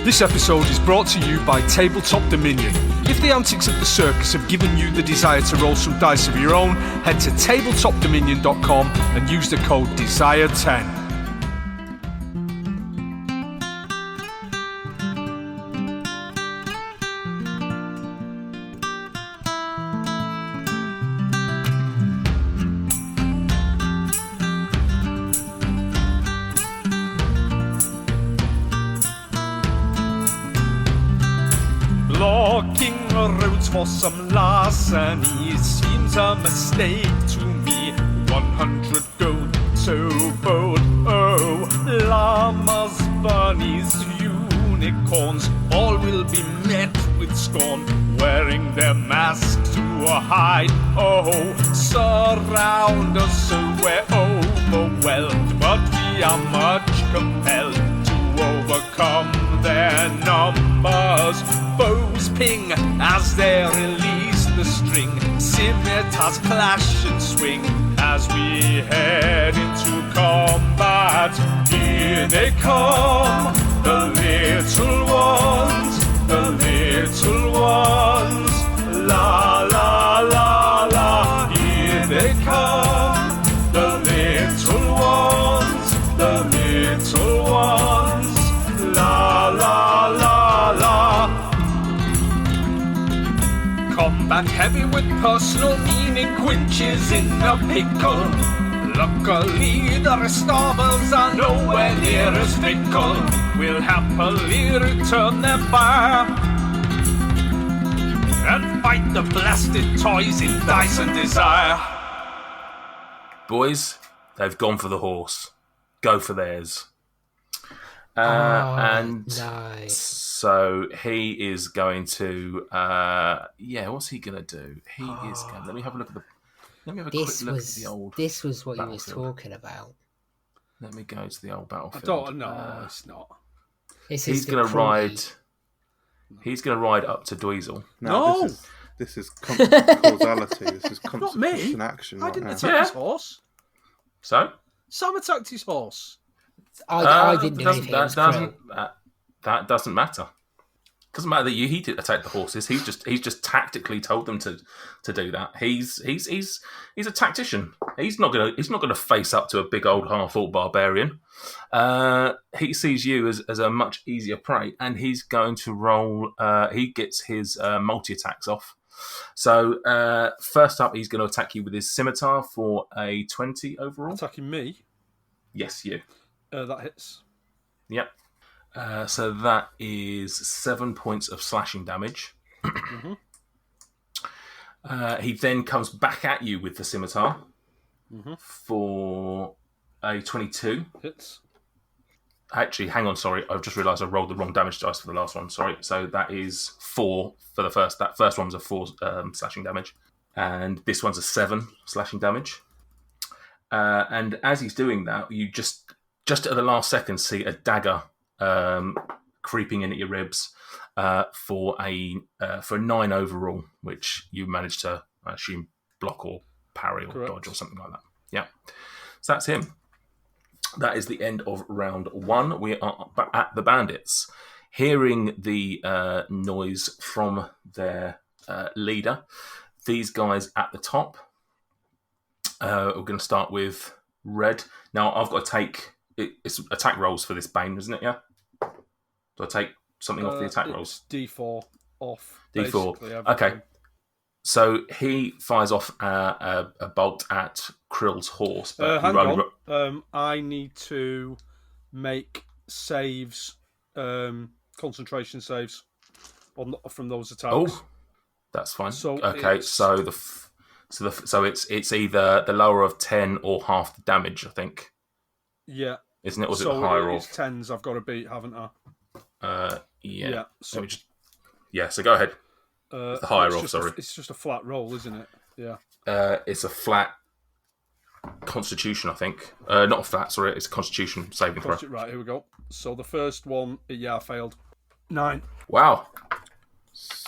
This episode is brought to you by Tabletop Dominion. If the antics of the circus have given you the desire to roll some dice of your own, head to tabletopdominion.com and use the code DESIRE10. Blocking roads for some larceny seems a mistake to me. 100 gold, so bold. Oh, llamas, bunnies, unicorns, all will be met with scorn, wearing their masks to hide. Oh, surround us so we're overwhelmed, but we are much compelled to overcome their numbers. Bows ping as they release the string. Scimitars clash and swing as we head into combat. Here they come, the little ones, the little ones. La la la la. Here they come, the little ones, the little ones. La la la la. Combat heavy with personal meaning, quinches in a pickle. Luckily the rest of us are nowhere near as fickle. We'll happily return their fire and fight the blasted toys in dice and desire. Boys, they've gone for the horse. Go for theirs. And nice. So he is going to, what's he going to do? He is going. Let me have a look at the. Let me have a quick look at the old. This was what you was battlefield. talking about. Let me go to the old battlefield. I don't know. It's not. He's going to ride. He's going to ride up to Dweezil. No. This is causality. This is Not me. constant action. I right didn't now. attack his horse. So Sam attacked his horse. I didn't do anything. That doesn't matter. Doesn't matter that he did attack the horses. He's just tactically told them to do that. He's a tactician. He's not gonna face up to a big old half-orc barbarian. He sees you as a much easier prey, and he's going to roll. He gets his multi-attacks off. So first up, he's going to attack you with his scimitar for a 20 overall. Attacking me? Yes, you. That hits. Yep. So that is 7 points of slashing damage. Mm-hmm. He then comes back at you with the scimitar for a 22. Hits. Actually, hang on, sorry. I've just realised I rolled the wrong damage dice for the last one. Sorry. So that is 4 for the first. That first one was a 4 slashing damage. And this one's a 7 slashing damage. And as he's doing that, you just at the last second see a dagger creeping in at your ribs for a 9 overall, which you managed to, I assume, block or parry or dodge or something like that. Yeah. So that's him. That is the end of round 1. We are at the bandits. Hearing the noise from their leader, these guys at the top, we're going to start with Red. Now, I've got to take... It's attack rolls for this Bane, isn't it? Yeah. Do I take something off the attack rolls? D4 off. D4. Okay. So he fires off a bolt at Krill's horse. But hang on. I need to make saves, concentration saves from those attacks. Oh, that's fine. So okay. So it's either the lower of 10 or half the damage, I think. Yeah. Isn't it? Was it higher or 10s? I've got to beat, haven't I? Yeah. So, so go ahead. The higher off, sorry. It's just a flat roll, isn't it? Yeah. It's a flat Constitution, I think. Not a flat, sorry. It's a Constitution saving throw. Right, here we go. So the first one, I failed. 9. Wow.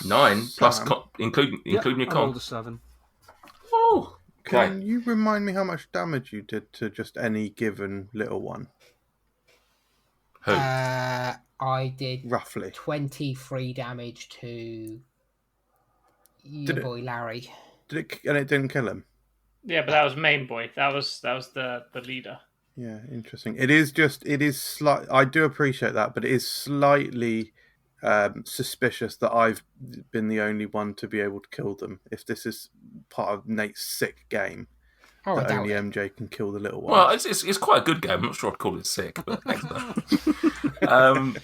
9 plus including your I con. rolled a 7. Oh. Okay. Can you remind me how much damage you did to just any given little one? Who? I did roughly? 23 damage to your Did it- boy Larry. And it didn't kill him. Yeah, but that was main boy. That was the leader. Yeah, interesting. It is slight. I do appreciate that, but it is slightly suspicious that I've been the only one to be able to kill them. If this is part of Nate's sick game, Oh, I that doubt only it. MJ can kill the little ones. Well, it's quite a good game. I'm not sure I'd call it sick, but thanks for that.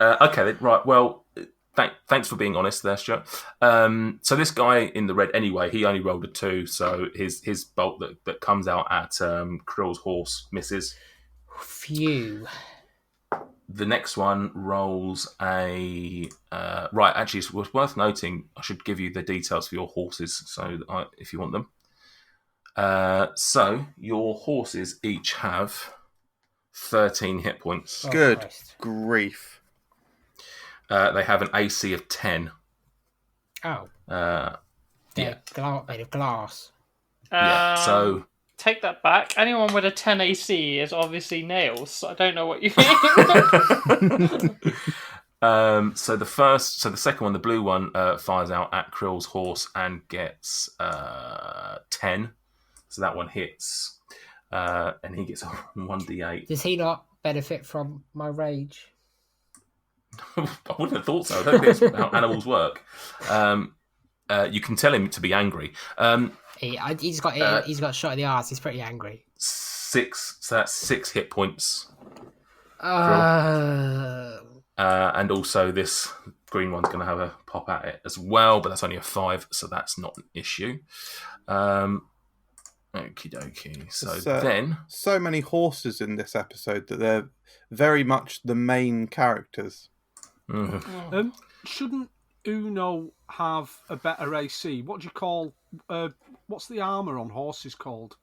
Okay, right. Well, thanks for being honest there, Stuart. So this guy in the red, anyway, he only rolled a 2, so his bolt that comes out at Krill's horse misses. Phew. The next one rolls a right. Actually, it's worth noting. I should give you the details for your horses, so if you want them. So your horses each have 13 hit points. Oh, Good Christ. grief. They have an AC of 10. Oh, Yeah. they're made of glass. Yeah. So Take that back. Anyone with a 10 AC is obviously nails. So I don't know what you mean. so the second one, the blue one, fires out at Krill's horse and gets 10. So that one hits, and he gets a 1d8. Does he not benefit from my rage? I wouldn't have thought so. I don't think that's how animals work. You can tell him to be angry. He's got shot in the arse. He's pretty angry. 6. So that's 6 hit points. Uh, And also this green one's going to have a pop at it as well, but that's only a 5, so that's not an issue. Okie dokie. So then... So many horses in this episode that they're very much the main characters. Shouldn't Uno have a better AC? What do you call? What's the armor on horses called?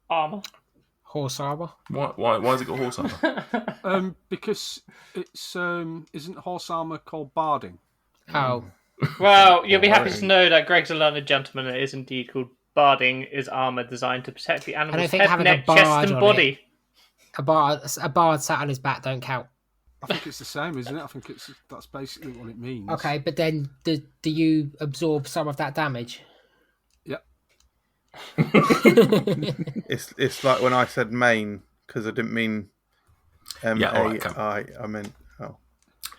Armor. horse armor. Why has it got horse armor? Because it's isn't horse armor called barding? Oh, Well, you'll be happy to know that Greg's a learned gentleman. It is indeed called barding. Is armor designed to protect the animal's think head, having a neck, chest, bard and on body. a bard sat on his back don't count. I think it's the same, isn't it? I think that's basically what it means. Okay, but then do you absorb some of that damage? Yep. It's like when I said main because I didn't mean alright, I meant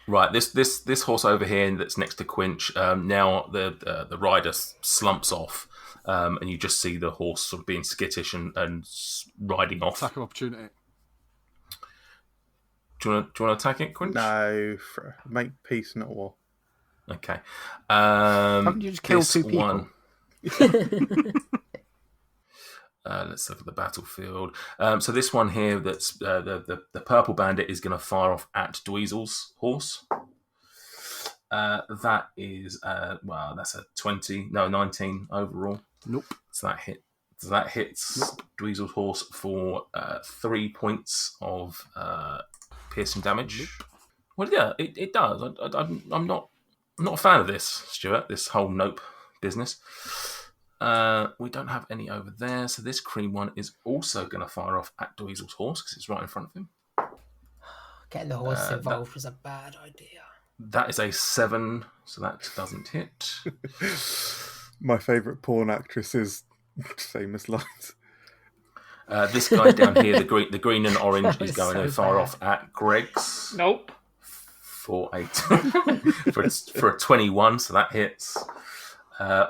Right, this horse over here that's next to Quinch. Now the rider slumps off, and you just see the horse sort of being skittish and riding off. Attack of opportunity. Do you want to attack it, Quinch? no. Make peace, not war. Okay. Haven't you just killed this 2 people? one- let's look at the battlefield. So this one here, that's the purple bandit is going to fire off at Dweezil's horse. That is that's a 19 overall. Nope. So that hits Dweezil's horse for 3 points of piercing damage. Well, yeah, it does. I'm not a fan of this, Stuart. This whole nope business. We don't have any over there, so this cream one is also going to fire off at Dweezil's horse because it's right in front of him. Getting the horses involved was a bad idea. That is a 7, so that doesn't hit. My favourite porn actress is famous lines. This guy down here, the green and orange, is going So to fire bad. off at Greg's Nope. for a for a 21, so that hits.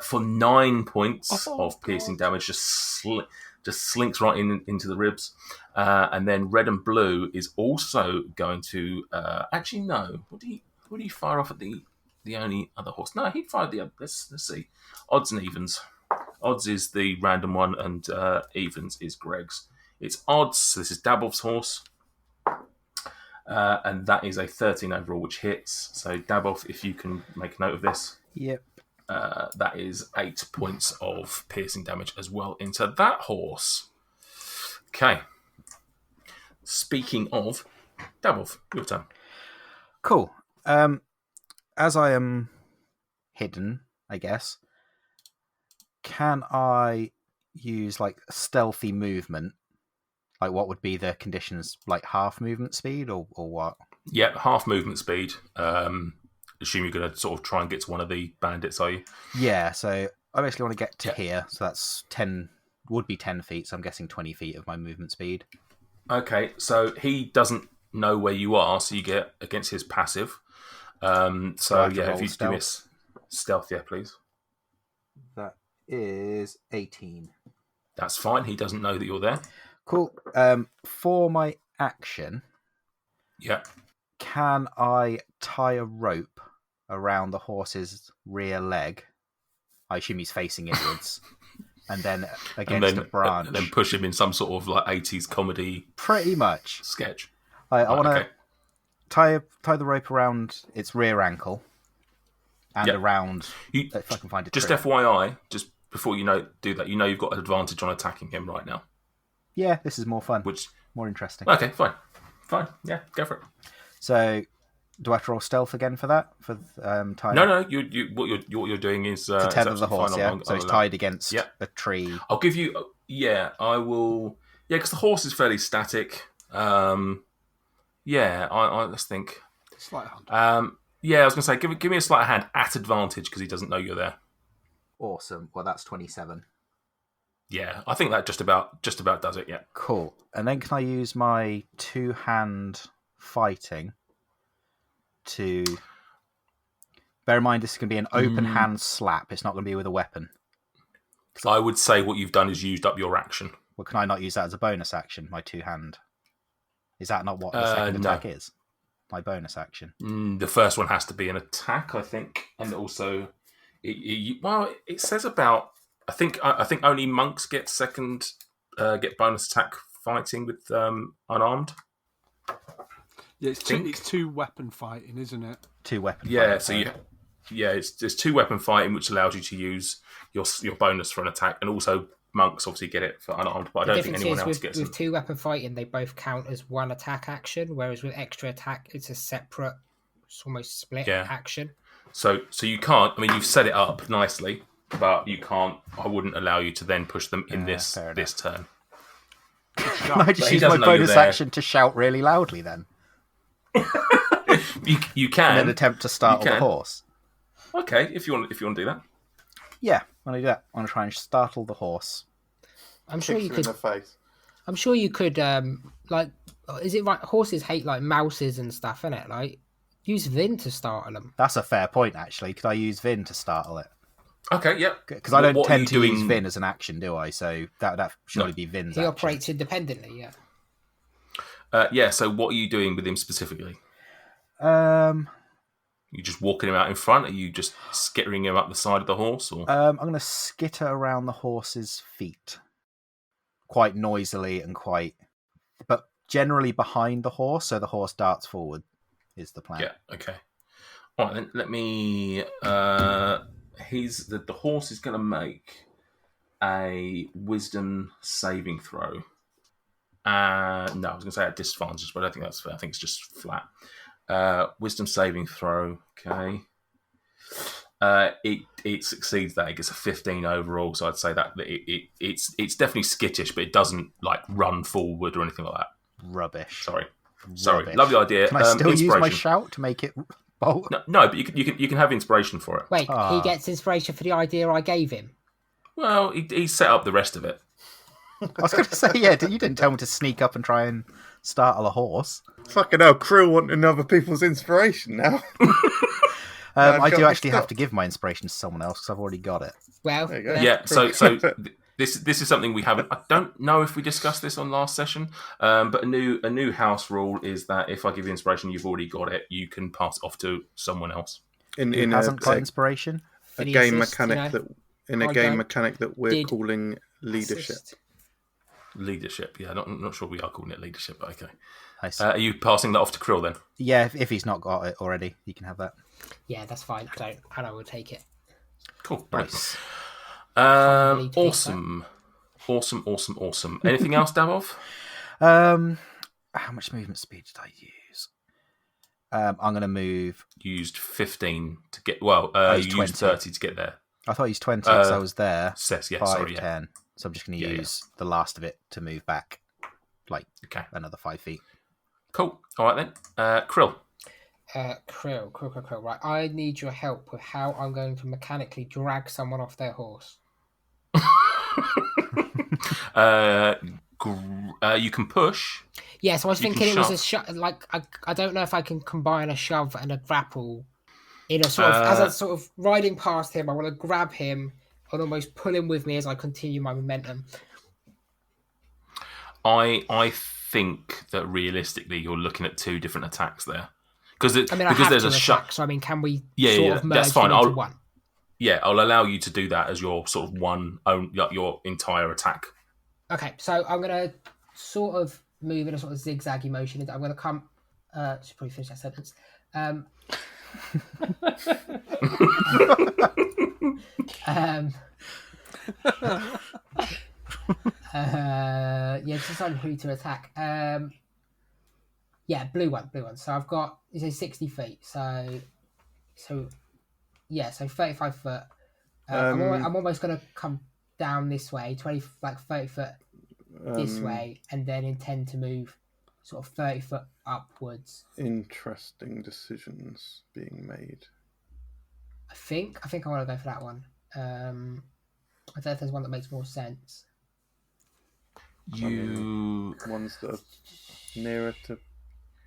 For 9 points of piercing damage, just slinks right into the ribs, and then red and blue is also going to. Actually, no. Would he fire off at the only other horse? No, he fired the. Let's see. Odds and evens. Odds is the random one, and evens is Greg's. It's odds. So this is Dabov's horse, and that is a 13 overall, which hits. So Dabov, if you can make a note of this. Yep. That is 8 points of piercing damage as well into that horse. Okay. Speaking of, Dabov, your turn. Cool. As I am hidden, I guess, can I use like stealthy movement Like, what would be the conditions? Like half movement speed, or what? Yep, half movement speed. Assume you're going to sort of try and get to one of the bandits, are you? Yeah. So I basically want to get to here. So that's 10. Would be 10 feet. So I'm guessing 20 feet of my movement speed. Okay, so he doesn't know where you are, so you get against his passive. So have to yeah, roll if you do this stealth, yeah, please. That is 18. That's fine. He doesn't know that you're there. Cool. For my action, Yeah. can I tie a rope around the horse's rear leg? I assume he's facing inwards. And then against a branch. And then push him in some sort of like 80s comedy Pretty much. sketch. I want to okay. tie the rope around its rear ankle and around. If I can find it. Just FYI, just before do that, you've got an advantage on attacking him right now. Yeah, this is more fun. Which more interesting. Okay, fine. Yeah, go for it. So, do I have to roll stealth again for that? For tying? No. What you're doing is to tether the horse. Yeah, so it's tied against a tree. I'll give you. Yeah, I will. Yeah, because the horse is fairly static. Yeah, let's think. Sleight of hand. Yeah, I was going to say, give me a sleight of hand at advantage because he doesn't know you're there. Awesome. Well, that's 27. Yeah, I think that just about does it. Yeah. Cool. And then can I use my 2-hand fighting to? Bear in mind, this is going to be an open hand slap. It's not going to be with a weapon. I would say what you've done is used up your action. Well, can I not use that as a bonus action? My 2-hand. Is that not what the second attack is? My bonus action. The first one has to be an attack, I think, and also, it says about. I think only monks get get bonus attack fighting with unarmed. Yeah, it's two weapon fighting, isn't it? 2 weapon. Yeah, fighting, it's 2 weapon fighting, which allows you to use your bonus for an attack, and also monks obviously get it for unarmed. But I don't think anyone else gets it. With 2 weapon fighting, they both count as 1 attack action, whereas with extra attack, it's a separate, it's almost split action. So you can't. I mean, you've set it up nicely. But you can't. I wouldn't allow you to then push them in this turn. Can I just use my bonus action to shout really loudly then? you can. And then attempt to startle the horse. Okay, if you want to do that. Yeah, I'm gonna do that. I'm gonna try and startle the horse. I'm sure you could. In the face. I'm sure you could. Like, is it right? Horses hate like mouses and stuff, innit? Like, use Vin to startle them. That's a fair point, actually. Could I use Vin to startle it? Okay, yeah. Because I don't tend to use Vin as an action, do I? So that surely be Vin's action. He operates independently, yeah. Yeah, so what are you doing with him specifically? You just walking him out in front? Are you just skittering him up the side of the horse? Or I'm going to skitter around the horse's feet. Quite noisily and but generally behind the horse, so the horse darts forward is the plan. Yeah, okay. All right, then let me... the horse is going to make a wisdom saving throw. No, I was going to say at disadvantage, but I don't think that's fair. I think it's just flat. Wisdom saving throw. Okay. It succeeds that. It gets a 15 overall, so I'd say that it's definitely skittish, but it doesn't like run forward or anything like that. Rubbish. Sorry. Rubbish. Lovely idea. Can I still use my shout to make it bold? No, but you can have inspiration for it. Wait, he gets inspiration for the idea I gave him. Well, he set up the rest of it. I was going to say, you didn't tell me to sneak up and try and startle a horse. Fucking hell, crew wanting other people's inspiration now. I do actually have to give my inspiration to someone else because I've already got it. Well, yeah. So this is something we haven't. I don't know if we discussed this on last session, but a new house rule is that if I give you inspiration, you've already got it. You can pass it off to someone else. Who hasn't got inspiration? A game mechanic that we're calling leadership. Leadership, yeah. Not sure we are calling it leadership, but okay. I are you passing that off to Krill then? Yeah, if he's not got it already, you can have that. Yeah, that's fine. I will take it. Cool. Nice. Awesome. Anything else, Davov? How much movement speed did I use? I'm going to move. You used 15 to get. Well, you used 30 to get there. I thought I used 20 because I was there. 5, 10. So I'm just going to use the last of it to move back. like Okay. another 5 feet. Cool. All right then. Krill. Krill. Right, I need your help with how I'm going to mechanically drag someone off their horse. You can push. Yeah, so I was You thinking it can was a shove. Like I don't know if I can combine a shove and a grapple in a sort of as I'm sort of riding past him. I want to grab him and almost pull him with me as I continue my momentum. I think that realistically you're looking at 2 different attacks there. Because I have there's to a attack, so I mean, can we Yeah, of merge that's fine. them into one? Yeah, I'll allow you to do that as your sort of your entire attack. Okay, so I'm gonna sort of move in a sort of zigzaggy motion. I'm gonna come. Should probably finish that sentence. Just decided who to attack. Blue one. So I've got 60 feet. So 35 foot. I'm almost gonna come down this way, 30 foot this way, and then intend to move sort of 30 foot upwards. Interesting decisions being made. I think I want to go for that one. I don't know if there's one that makes more sense. Ones that are nearer to.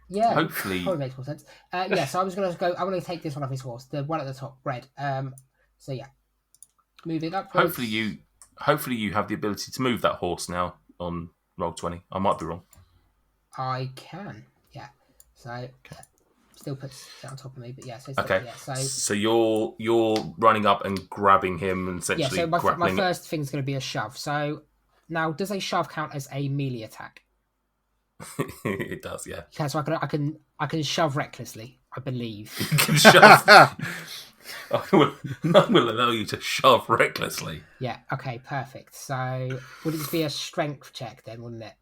Yeah, hopefully probably makes more sense. So I was gonna go. I want to take this one off his horse, the one at the top, red. Moving upwards. Hopefully you have the ability to move that horse now on Roll20. I might be wrong. I can, yeah. So still puts it on top of me, but yeah. So okay. Yeah, so you're running up and grabbing him and essentially so my grappling. first thing's going to be a shove. So now, does a shove count as a melee attack? It does, yeah. Okay, so I can shove recklessly, I believe. You can shove. I will allow you to shove recklessly. Yeah. Okay. Perfect. So would it just be a strength check then, wouldn't it?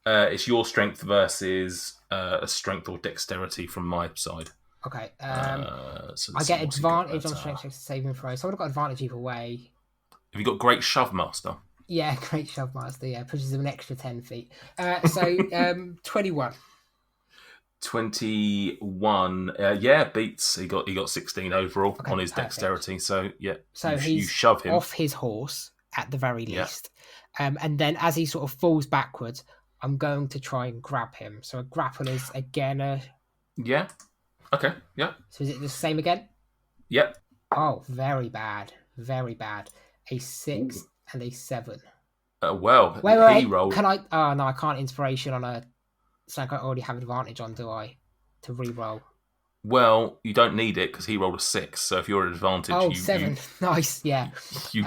It's your strength versus a strength or dexterity from my side. Okay. So I get advantage on strength checks to saving throw. So I would have got advantage either way. Have you got Great Shove Master? Yeah, Great Shove Master. Yeah, pushes him an extra 10 feet. 21. 21. Beats. He got 16 overall on his dexterity. So yeah. So you shove him off his horse at the very least. And then as he sort of falls backwards, I'm going to try and grab him. So a grapple is again a. Yeah. Okay. Yeah. So is it the same again? Yep. Oh, very bad. Very bad. A 6 and a 7. Wait. He rolled. Can I? Oh no, I can't inspiration on a. So I already have advantage on, do I? To re-roll. Well, you don't need it because he rolled a 6. So if you're at advantage, 7. Nice, yeah. You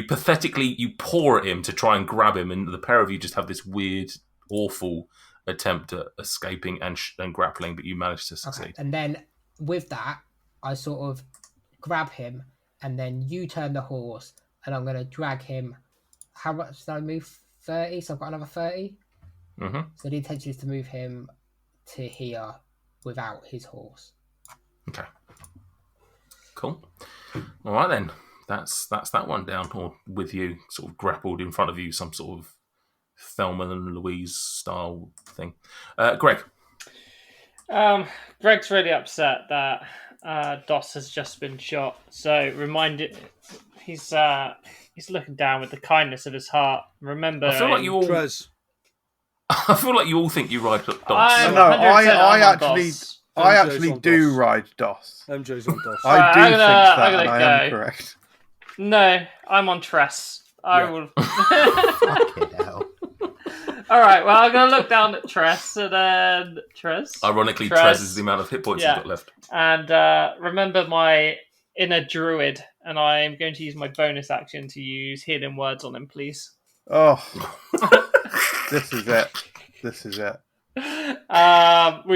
pathetically paw at him to try and grab him, and the pair of you just have this weird, awful attempt at escaping and grappling, but you manage to succeed. Okay. And then with that, I sort of grab him, and then you turn the horse, and I'm going to drag him. How much did I move? 30. So I've got another 30. Mm-hmm. So the intention is to move him to here without his horse. Okay. Cool. All right then. That's that one down, or with you sort of grappled in front of you, some sort of Thelma and Louise style thing. Greg. Greg's really upset that Doss has just been shot. So he's looking down with the kindness of his heart. Remember, I feel like you all. Trez. I feel like you all think you ride Doss. I actually do ride Doss. MJ's on Doss. I do think that, and I am correct. No, I'm on Tress. I will. Fucking hell. All right. Well, I'm gonna look down at Tress and then Tress. Ironically, Tress is the amount of hit points you've got left. And remember my inner druid, and I'm going to use my bonus action to use healing words on him, please. Oh, this is it. Which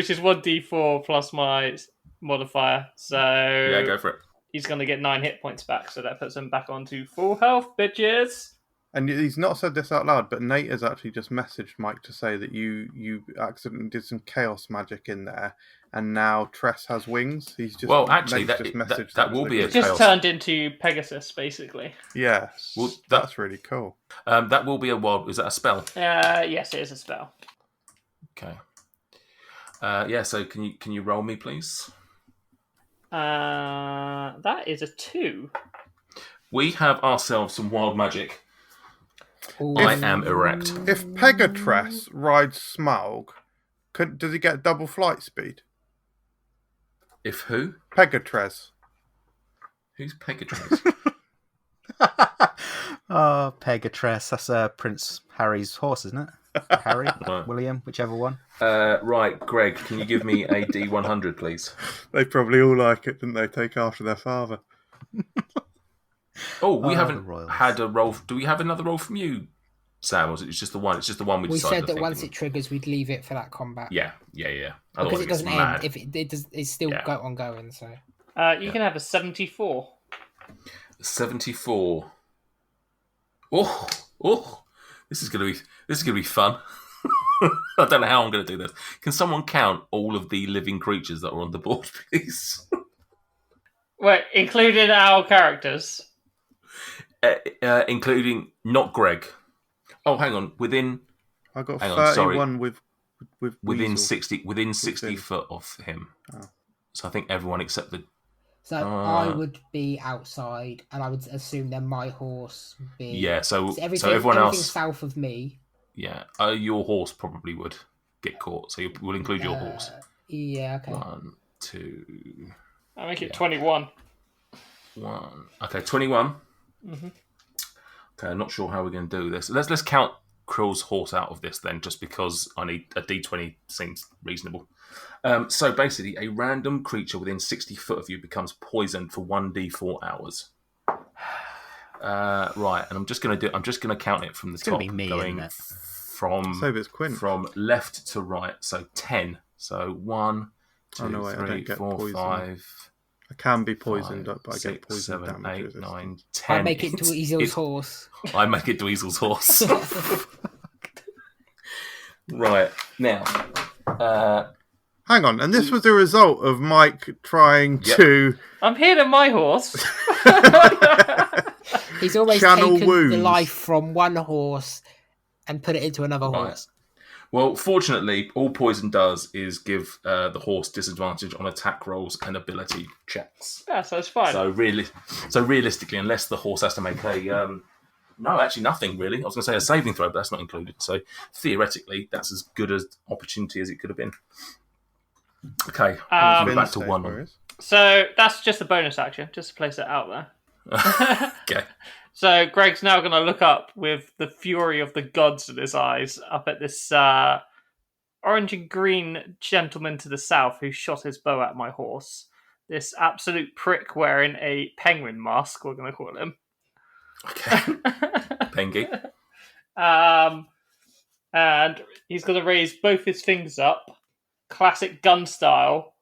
is 1d4 plus my modifier. So yeah, go for it. He's going to get 9 hit points back, so that puts him back onto full health, bitches. And he's not said this out loud, but Nate has actually just messaged Mike to say that you accidentally did some chaos magic in there, and now Tress has wings. He's just actually, Nate's just messaged that will be a Just chaos. turned into Pegasus, basically. Yeah, Well, that's really cool. That will be a wild. Is that a spell? Yes, it is a spell. Okay. So can you roll me, please? That is a 2. We have ourselves some wild magic. Ooh. I am erect. If Pegatress rides Smaug, does he get double flight speed? If who? Pegatress. Who's Pegasus? Oh, Pegatress. That's Prince Harry's horse, isn't it? Harry, Right. William, whichever one. Right, Greg, can you give me a D100, please? They probably all like it, didn't they? Take after their father. Oh, we the haven't royals. had a roll. Do we have another roll from you, Sam? Or is it just the one? It's just the one we We decided. said that I think. once it triggers, we'd leave it for that combat. Yeah. Because Otherwise it doesn't gets mad. end. If it does, it's still ongoing. So You can have a 74. 74. Oh! This is gonna be fun. I don't know how I'm going to do this. Can someone count all of the living creatures that are on the board, please? Wait, including our characters. Including not Greg. Oh, hang on. I got Hang on, 31 with within Weasel. 60 foot of him. Oh. So I think everyone except the. I would be outside, and I would assume then my horse would be. Yeah. So everything, everyone everything else south of me. Yeah, your horse probably would get caught, so we'll include your horse. Yeah. Okay. 1, 2, I make it 21. 1. Okay, 21. Mm-hmm. Okay, I'm not sure how we're going to do this. Let's count Krill's horse out of this then, just because I need a D20 seems reasonable. So basically, a random creature within 60 foot of you becomes poisoned for 1d4 hours. Right, and I'm just going to count it from the top, gonna be me, going isn't it? Save it's Quinn. from left to right. So 10. So 1, 2, Oh, no, wait, I 3, don't get 4, poisoned. 5. I can be poisoned 5, up, but I 6, get poison 7, damage. 8, 9, 10. I make it to Easel's horse. I make it Dweezil's horse. Right, now. Hang on, and this was the result of Mike trying Yep. to I'm here to my horse. He's always Channel taken wounds. the life from one horse and put it into another Right. horse. Well, fortunately, all poison does is give the horse disadvantage on attack rolls and ability checks. Yeah, so it's fine. So realistically, unless the horse has to make a... no, actually nothing, really. I was going to say a saving throw, but that's not included. So theoretically, that's as good an opportunity as it could have been. Okay, we're back to Wednesday, 1. Boris. So that's just a bonus action, just to place it out there. Okay. So Greg's now going to look up with the fury of the gods in his eyes up at this orange and green gentleman to the south who shot his bow at my horse. This absolute prick wearing a penguin mask, we're going to call him. Okay. Pengy. And he's going to raise both his fingers up, classic gun style,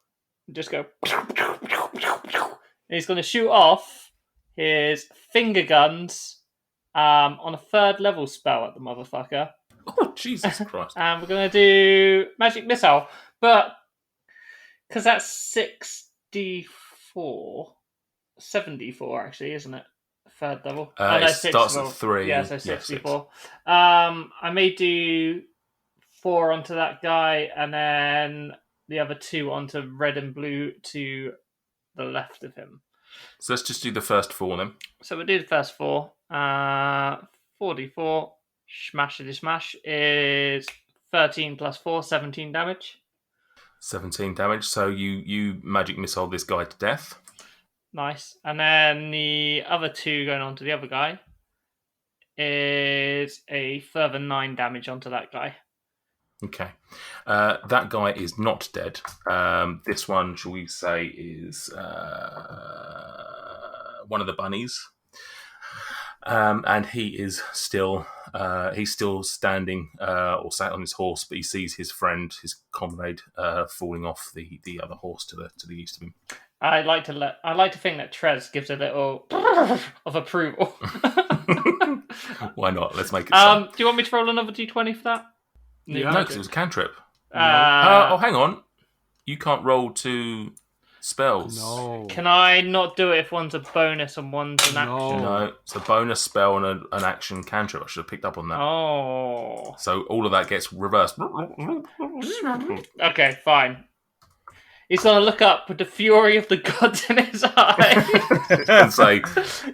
and just go. And he's going to shoot off his finger guns on a 3rd level spell at the motherfucker. Oh, Jesus Christ. And we're going to do magic missile, but because that's 74 actually, isn't it? 3rd level. It starts at 3. Yeah, so Yeah, 64. I may do 4 onto that guy, and then the other 2 onto red and blue to the left of him. So let's just do the first 4 then. So we'll do the first 4. 44 smashity smash is 13 plus 4, 17 damage. 17 damage. So you magic missile this guy to death. Nice. And then the other 2 going on to the other guy is a further 9 damage onto that guy. Okay. That guy is not dead. This one, shall we say, is one of the bunnies. And he is still standing or sat on his horse, but he sees his friend, his comrade, falling off the other horse to the east of him. I like to think that Trez gives a little of approval. Why not? Let's make it so. Do you want me to roll another d20 for that? Yeah. No, because it was a cantrip. Uh, hang on. You can't roll 2 spells. No. Can I not do it if one's a bonus and one's an No. action? No, it's a bonus spell and an action cantrip. I should have picked up on that. Oh. So all of that gets reversed. Okay, fine. He's gonna look up with the fury of the gods in his eye. And say,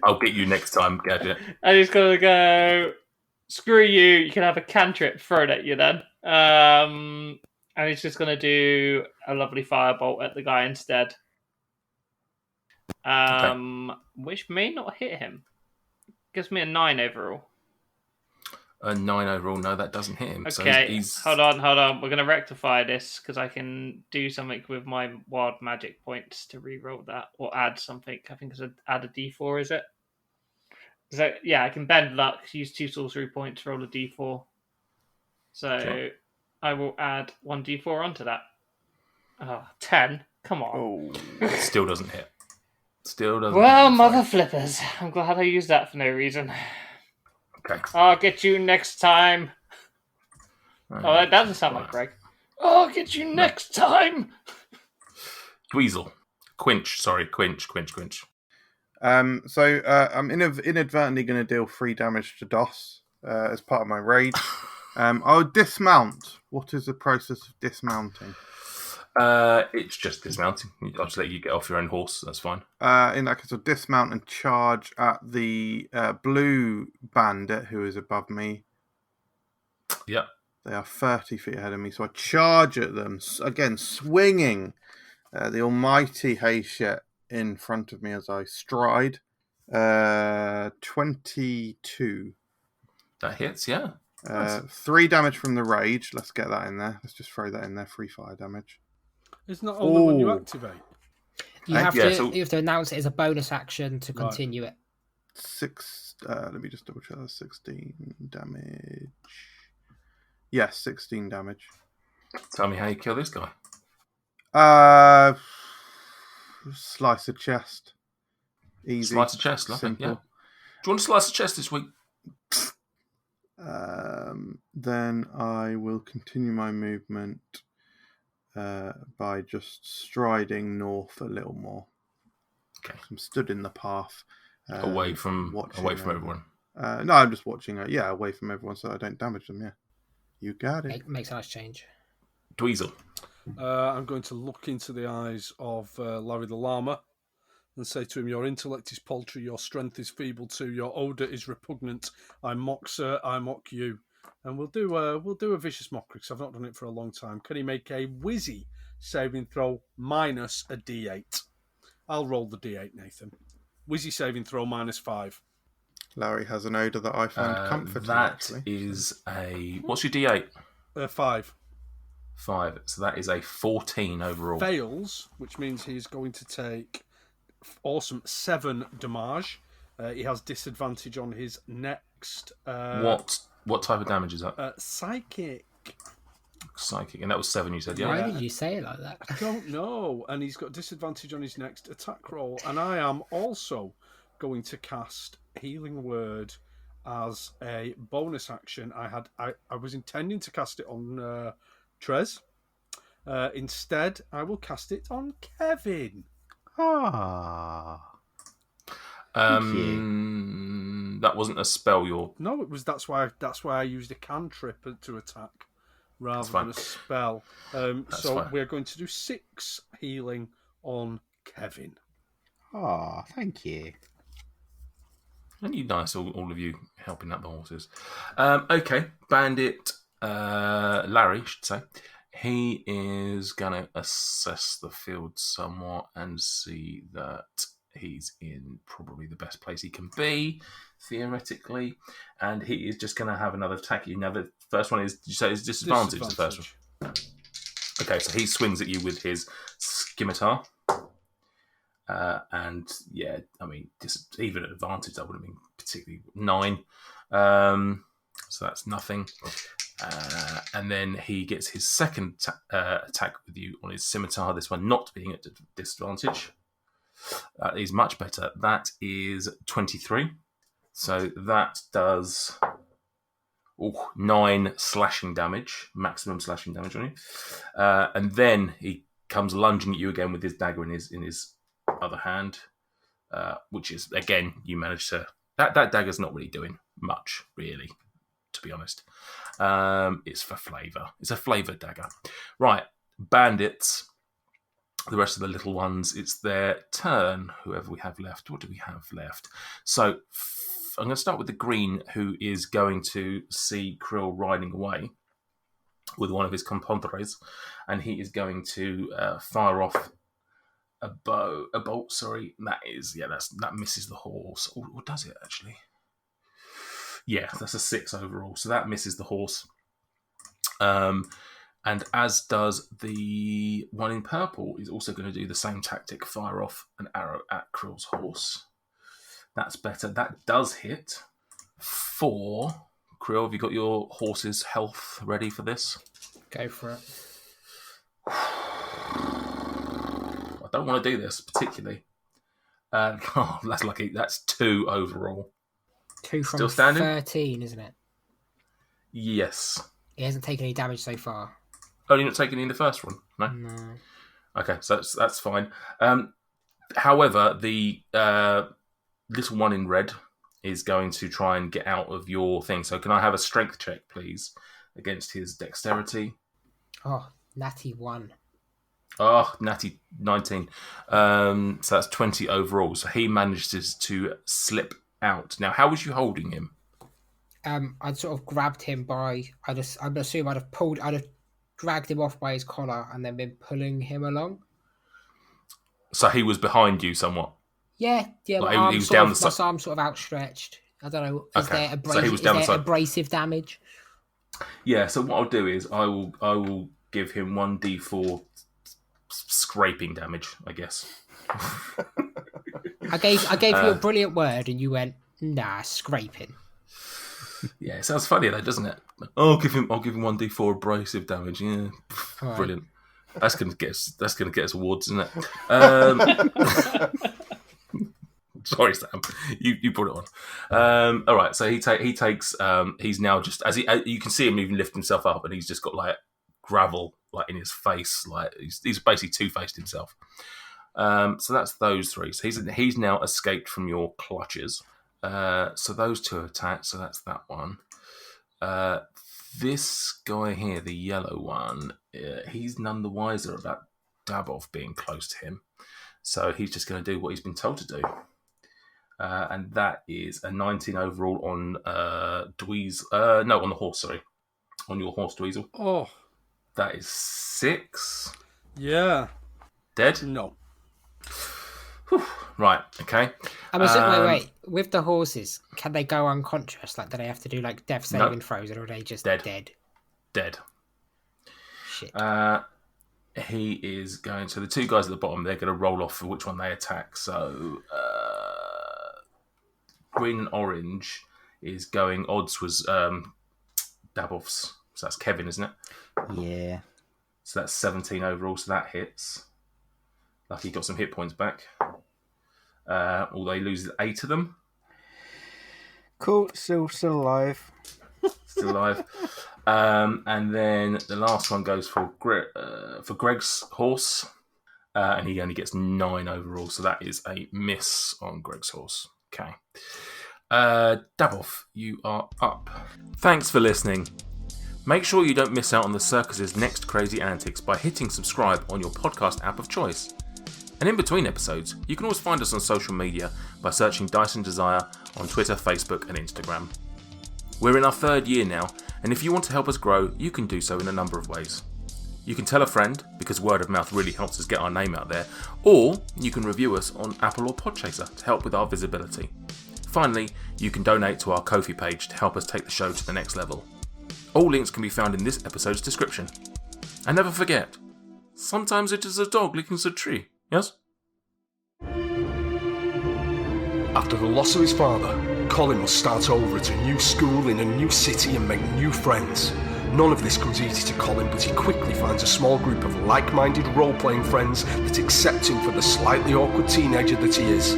I'll get you next time, Gadget. And he's gonna go, screw you, you can have a cantrip thrown at you then. And he's just gonna do a lovely firebolt at the guy instead. Which may not hit him. Gives me a 9 overall. A 9 overall. No, that doesn't hit him. Okay, So he's... hold on. We're gonna rectify this because I can do something with my wild magic points to re-roll that or add something. I think it's add a d4, is it? So yeah, I can bend luck, use 2 sorcery points, roll a d4. So Sure. I will add 1 d4 onto that. 10. Come on. Still doesn't hit. Still doesn't Well, hit. mother flippers. I'm glad I used that for no reason. Okay. I'll get you next time. Oh, that doesn't sound like Greg. I'll get you next time. Dweezil. Quinch. So I'm inadvertently going to deal 3 damage to Doss as part of my rage. I'll dismount. What is the process of dismounting? It's just dismounting. I'll just let you get off your own horse. That's fine. In that case, I'll dismount and charge at the blue bandit who is above me. Yeah. They are 30 feet ahead of me, so I charge at them, again, swinging the almighty hayshit in front of me as I stride. 22. That hits, yeah. 3 damage from the rage. Let's get that in there. Let's just throw that in there. 3 fire damage. Isn't that only when you activate? You have Yeah, to so- you have to announce it as a bonus action to continue it. 6. Let me just double check. That's 16 damage. Yes, 16 damage. Tell me how you kill this guy. Slice a chest. Easy. Slice a chest, lovely. Simple. Yeah. Do you want to slice a chest this week? Then I will continue my movement by just striding north a little more. Okay. I'm stood in the path. Away from watching everyone. No, I'm just watching. Away from everyone so I don't damage them. Yeah, you got it. Makes a nice change. Dweezil. I'm going to look into the eyes of Larry the Llama and say to him, "Your intellect is paltry, your strength is feeble too, your odour is repugnant. I mock, sir, I mock you." And we'll do a vicious mockery because I've not done it for a long time. Can he make a whizzy saving throw minus a d8? I'll roll the d8, Nathan. Whizzy saving throw -5. Larry has an odour that I find comforting. That actually. is a... What's your D8? 5. 5. So that is a 14 overall. Fails, which means he's going to take awesome 7 damage. He has disadvantage on his next... What type of damage is that? Psychic. Psychic. And that was 7, you said, yeah? Why did you say it like that? I don't know. And he's got disadvantage on his next attack roll. And I am also going to cast Healing Word as a bonus action. I was intending to cast it on Trez. Instead, I will cast it on Kevin. That wasn't a spell. No, it was. That's why I used a cantrip to attack rather than a spell. So fine. we're going to do 6 healing on Kevin. Thank you. And you nice, all of you helping out the horses. Okay, Bandit Larry, I should say. He is going to assess the field somewhat and see that he's in probably the best place he can be, theoretically. And he is just going to have another attack. Now, the first one is, did you say is disadvantage? The first one. Okay, so he swings at you with his scimitar. And yeah, I mean, even at advantage, that would have been particularly 9. So that's nothing. And then he gets his second attack with you on his scimitar, this one not being at disadvantage. That is much better. That is 23. So that does 9 slashing damage, maximum slashing damage on you. And then he comes lunging at you again with his dagger in his other hand, which is, again, you manage to... That dagger's not really doing much, really, to be honest. It's for flavour. It's a flavoured dagger. Right, bandits, the rest of the little ones, it's their turn, whoever we have left. What do we have left? So... I'm going to start with the green, who is going to see Krill riding away with one of his compadres, and he is going to fire off a bolt. That misses the horse. Or does it actually? Yeah, that's a 6 overall, so that misses the horse. And as does the one in purple, is also going to do the same tactic, fire off an arrow at Krill's horse. That's better. That does hit. 4. Krill, have you got your horse's health ready for this? Go for it. I don't want to do this particularly. That's lucky. That's 2 overall. 2 from Still standing? 13, isn't it? Yes. He hasn't taken any damage so far. Oh, you're not taking in the first one? No? No. Okay, so that's fine. However, the little one in red is going to try and get out of your thing. So can I have a strength check, please, against his dexterity? Oh, natty 1. Oh, natty 19. So that's 20 overall. So he manages to slip out. Now, how was you holding him? I'd sort of grabbed him by... I'd assume I'd have dragged him off by his collar and then been pulling him along. So he was behind you somewhat? Yeah. Like My he was down the side. my arm's sort of outstretched. I don't know. Is Okay, there, so he was down the side. abrasive damage? Yeah, so what I'll do is I will give him 1d4 scraping damage, I guess. I gave you a brilliant word and you went, nah, scraping. Yeah, it sounds funny though, doesn't it? I'll give him 1d4 abrasive damage. Yeah, All right. brilliant. That's gonna get us awards, isn't it? Sorry, Sam. You brought it on. All right, so he takes. He's now just you can see him even lift himself up, and he's just got like gravel like in his face, like he's basically two-faced himself. So that's those 3. So he's now escaped from your clutches. So those 2 attacks. So that's that one. This guy here, the yellow one, he's none the wiser about Dabov being close to him. So he's just going to do what he's been told to do. And that is a 19 overall on Dweezil. No, on the horse, sorry. On your horse, Dweezil. Oh. That is 6. Yeah. Dead? No. Whew. Right, okay. Wait. With the horses, can they go unconscious? Like, do they have to do like death saving throws, or are they just dead? Dead. Shit. He is going to... The 2 guys at the bottom, they're going to roll off for which one they attack. So, green and orange is going... Odds was Dabov's. So that's Kevin, isn't it? Yeah. So that's 17 overall, so that hits. Lucky he got some hit points back. Although he loses 8 of them. Cool, still alive. Still alive. And then the last one goes for Greg's horse. And he only gets 9 overall, so that is a miss on Greg's horse. Okay. Dabov, you are up. Thanks for listening. Make sure you don't miss out on the circus's next crazy antics by hitting subscribe on your podcast app of choice. And in between episodes, you can always find us on social media by searching Dyson Desire on Twitter, Facebook and Instagram. We're in our 3rd year now, and if you want to help us grow, you can do so in a number of ways. You can tell a friend, because word of mouth really helps us get our name out there, or you can review us on Apple or Podchaser to help with our visibility. Finally, you can donate to our Ko-fi page to help us take the show to the next level. All links can be found in this episode's description. And never forget, sometimes it is a dog licking a tree, yes? After the loss of his father, Colin must start over at a new school in a new city and make new friends. None of this comes easy to Colin, but he quickly finds a small group of like-minded role-playing friends that accept him for the slightly awkward teenager that he is.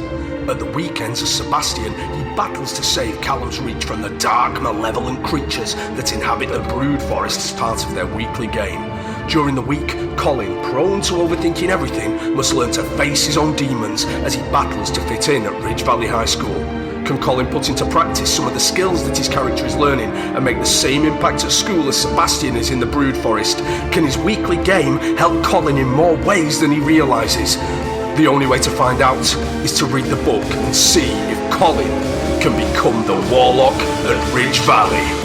At the weekends, as Sebastian, he battles to save Callum's Reach from the dark, malevolent creatures that inhabit the Brood Forest as part of their weekly game. During the week, Colin, prone to overthinking everything, must learn to face his own demons as he battles to fit in at Ridge Valley High School. Can Colin put into practice some of the skills that his character is learning and make the same impact at school as Sebastian is in the Brood Forest? Can his weekly game help Colin in more ways than he realises? The only way to find out is to read the book and see if Colin can become the Warlock at Ridge Valley.